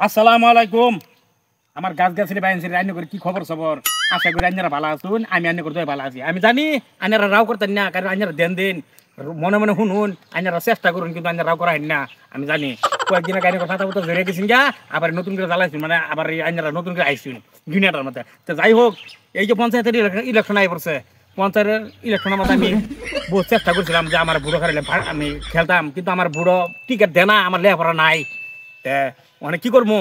আসসালামু আলাইকুম। আমার গাছ গাছরে বাইনছে রান্না করে কি খবর সবর? আশা করি আন্যারা ভালো আছুন, আমি আন্না করতে ভালো আছি। আমি জানি আন্যারা রাও করতেন না, কারণ আন্যারা দেন দিন মনে মনে শুনুন, আন্যারা চেষ্টা করুন, কিন্তু আন্যারা রাও করা হয় না। আমি জানি কয়েকদিনের গাড়ি কথা তো জড়িয়ে গেছেন গা, আবার নতুন করে জ্বালাইছেন, মানে আবার এই আন্যারা নতুন করে আইসুন জুনিয়রটার মধ্যে। তো যাই হোক, এই যে পঞ্চায়েতের ইলেকশন আই পড়ছে, পঞ্চায়েতের ইলেকশনের মধ্যে আমি বহু চেষ্টা করছিলাম যে আমার বুড়ো খারাইলে আমি খেলতাম, কিন্তু আমার বুড়ো টিকিট দেয় না, আমার লেখাপড়া নাই। অনেক কি করবো,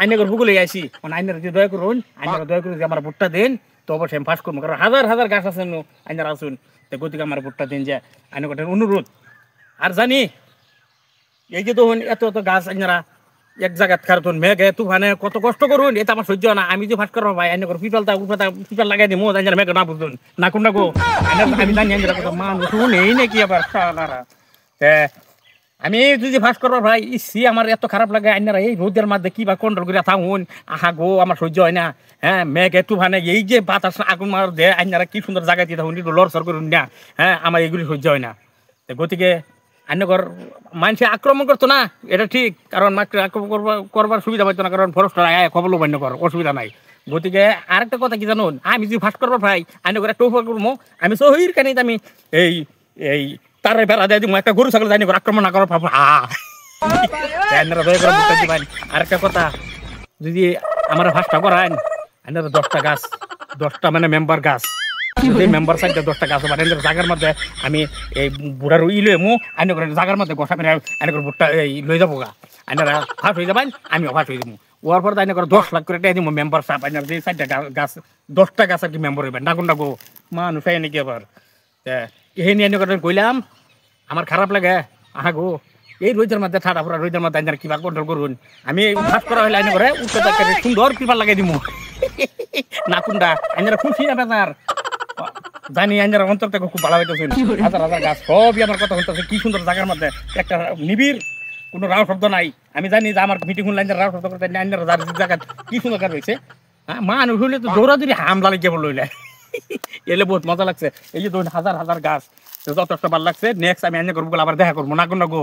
আইনে করবো বলে আইসি, আইনের যদি দয়া করুন, আইনারা দয়া করুন যে আমার ভোটটা দেন, তো অবশ্যই আমি পাস করবো, কারণ হাজার হাজার গাছ আছেন আইনারা আসুন। তো গতিকে আমার ভোটটা দিন যে আইনে কটার অনুরোধ। আর জানি এই যে তখন এত এত গাছ আইনারা এক জায়গায় খারতুন মেঘে তুফানে কত কষ্ট করুন, এটা আমার সহ্য না। আমি যে ফাঁস করবো ভাই, আইনে করে পিপালটা উপাতা পিপাল লাগাই দিই, মোজ আইনারা মেঘে না বুঝুন না কোন না গো। আমি জানি আইনারা কত মানুষ নেই নাকি আবার সালারা। আমি যদি ফাঁস করবার ভাই ইসি আমার এত খারাপ লাগে, আইনারা এই রোদের মধ্যে কি বা কন্ট্রোল করে থাকুন। আহা গো, আমার সহ্য হয় না। হ্যাঁ, মেঘ একটু ভানে এই যে বাতাস আগুন মার দে, আইনারা কি সুন্দর জায়গা দিয়ে থাকুন, একটু লড়সড় করুন না। হ্যাঁ, আমার এগুলি সহ্য হয় না। গতিকে আইনগর মানুষে আক্রমণ করতো না, এটা ঠিক, কারণ আক্রমণ করবার সুবিধা পাইতো না, কারণ ফরেস্টার আয় খবর লোবান্য কর, অসুবিধা নাই। গতিকে আরেকটা কথা কি জানুন, আমি যদি ফাঁস করবার ভাই আইনগর একটা উপকার করবো, আমি সহির কানি আমি এই এই তার বেড়া দেয় দিব, একটা গরু ছাগল যাইনি আক্রমণ না করার পাবো। আরেকটা কথা, যদি আমার ফাঁসটা করান, 10টা গাছ, 10টা মানে মেম্বার গাছ, মেম্বার সাইডে 10টা গাছ হবে জায়গার মধ্যে, আমি এই বুড়ার ই লই মু আইনে করে জায়গার মধ্যে গোসা মেরে আইনে করে বুটটা এই লই যাবো গা। আইনারা ফাঁস হয়ে যাবেন, আমিও ফাঁস হয়ে যাবো। ওর পর আইনে করে 10 লাখ করে টাকা দিব মেম্বার সাহেব। আইনার যে সাইডটা গাছ 10টা গাছ আর কি মেম্বার হইবেন না কোনটা গো, মানুষ হয় নাকি আবার। এই নিয়ে করে কইলাম আমার খারাপ লাগে। আহা গো, এই রোদের মধ্যে ঠাডা পুরা রোদের মধ্যে আইনার কিবা কন্ট্রোল করুন। আমি ফাঁস করা হইলে আইনে করে উঠতে সুন্দর পিপার লাগাই দিব না কোনটা। আইনারা খুশি না বেচার, জানি আইনারা অন্তর থেকে খুব ভালো হইতেছেন। হাজার হাজার গাছ সবই আমার কথা শুনতেছে, কি সুন্দর জায়গার মধ্যে একটা নিবিড়, কোনো রাও শব্দ নাই। আমি জানি যে আমার মিটিং শুনলে রাও শব্দ করতে আইনারা জায়গা কি সুন্দর কাজ হয়েছে। মানুষ হইলে তো দৌড়াদৌড়ি হামলা লেগে বললো এলে বহুত মজা লাগছে। এই যে ধরুন হাজার হাজার গাছ, যথেষ্ট ভালো লাগছে। নেক্সট আমি আইনে করবো, আবার দেখা করবো না কোন গো।